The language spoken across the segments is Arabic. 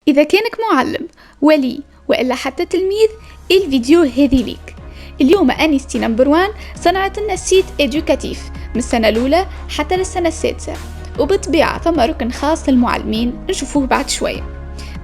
إذا كانك معلم ولي وإلا حتى تلميذ الفيديو هذي ليك. اليوم أنيستي نمبر 1 صنعت لنا سيت إدوكاتيف من السنة الأولى حتى للسنة السادسة، وبالطبيعة ثم ركن خاص للمعلمين نشوفوه بعد شوية.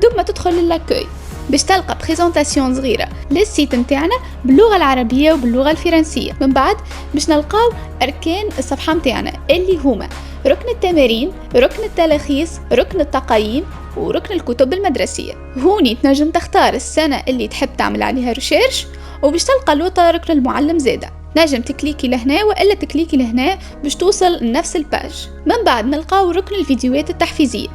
دوب ما تدخل للاكوي باش تلقى بريزونتاسيون صغيرة للسيت متاعنا باللغة العربية وباللغة الفرنسية. من بعد باش نلقاو أركان الصفحة متاعنا اللي هما ركن التمارين، ركن التلخيص، ركن التقييم، وركن الكتب المدرسية. هوني تنجم تختار السنة اللي تحب تعمل عليها ريشيرش، وباش تلقى الوطة ركن المعلم زادة. نجم تكليكي لهنا وإلا تكليكي لهنا باش توصل لنفس الباج. من بعد نلقاو ركن الفيديوهات التحفيزية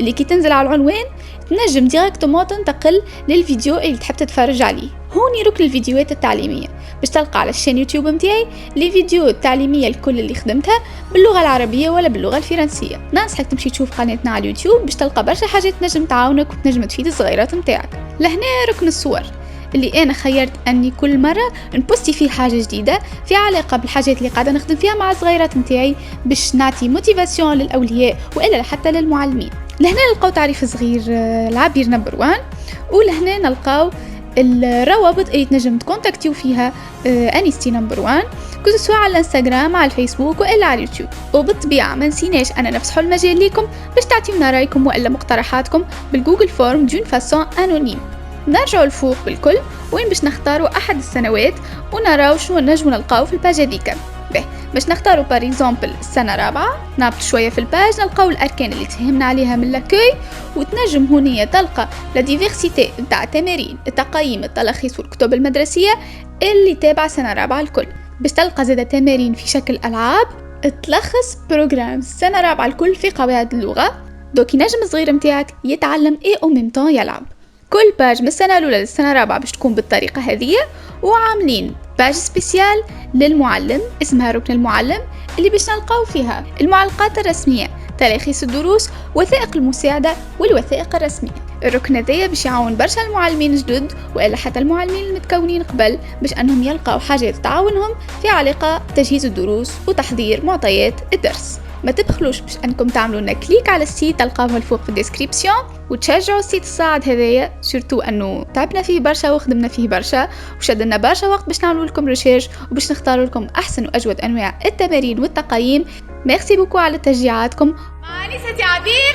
اللي كي تنزل على العنوان تنجم ديريكتومون تنتقل للفيديو اللي تحب تتفرج عليه. هوني ركن الفيديوهات التعليمية باش تلقى على الشان يوتيوب متاعي لي فيديو التعليمية الكل اللي خدمتها باللغة العربية ولا باللغة الفرنسية. ننصحك تمشي تشوف قناتنا على اليوتيوب باش تلقى برشا حاجات تنجم تعاونك وتنجم تفيد الصغيرات متاعك. لهنا ركن الصور اللي أنا خيرت أني كل مرة نبوستي فيه حاجة جديدة في علاقة بالحاجات اللي قاعدة نخدم فيها مع الصغيرات متاعي باش نعطي موتيفاسيون للأولياء وإلا حتى للمعلمين. لهنا نلقاو تعريف صغير العبير نمبر 1، ولهنا نلقاو الروابط اللي تنجم تكونتاكتيو فيها أنيستي نمبر 1 كنت سواء على الانستغرام على الفيسبوك وإلا على اليوتيوب. وبالطبيعة ما نسيناش أنا نفسحوا المجال ليكم باش تعطيونا رايكم وإلا مقترحاتكم بالجوجل فورم دون فاسون انونيم. نرجعوا الفوق بالكل وين باش نختاروا أحد السنوات ونراو شنو نجمو نلقاو في الباج هذيك. باش نختاروا بار اكزامبل السنة الرابعة، نهبط شوية في الباج نلقاو الأركان اللي تفهمنا عليها من لاكوي، وتنجم هونية تلقى لا ديفيرسيتي نتاع التمارين، التقييم، التلخيص والكتب المدرسية اللي تابع سنة رابعة الكل. باش تلقى زادة تمارين في شكل ألعاب تلخص بروجرام السنة رابعة الكل في قواعد اللغة، دوكي نجم الصغير متاعك يتعلم او ميمتان يلعب. كل باج من السنة الأولى للسنة الرابعة باش تكون بالطريقة هذه، وعاملين باج سبيسيال للمعلم اسمها ركن المعلم اللي باش نلقاو فيها المعلقات الرسمية، تلخيص الدروس، وثائق المساعدة والوثائق الرسمية. الركن هذايا باش يعاون برشا المعلمين الجدد وإلا حتى المعلمين المتكونين قبل باش أنهم يلقاو حاجات تعاونهم في علاقة تجهيز الدروس وتحضير معطيات الدرس. ما تبخلوش باش انكم تعملوا لنا كليك على السيت تلقاوه الفوق في الديسكريبسيون وتشجعوا السيت الصاعد هذايا، سورتو انه تعبنا فيه برشا وخدمنا فيه برشا وشدنا برشا وقت باش نعملوا لكم ريشيرش وباش نختاروا لكم احسن واجود انواع التمارين والتقييم. ميرسي بوكو على تشجيعاتكم. أنيستي عبير.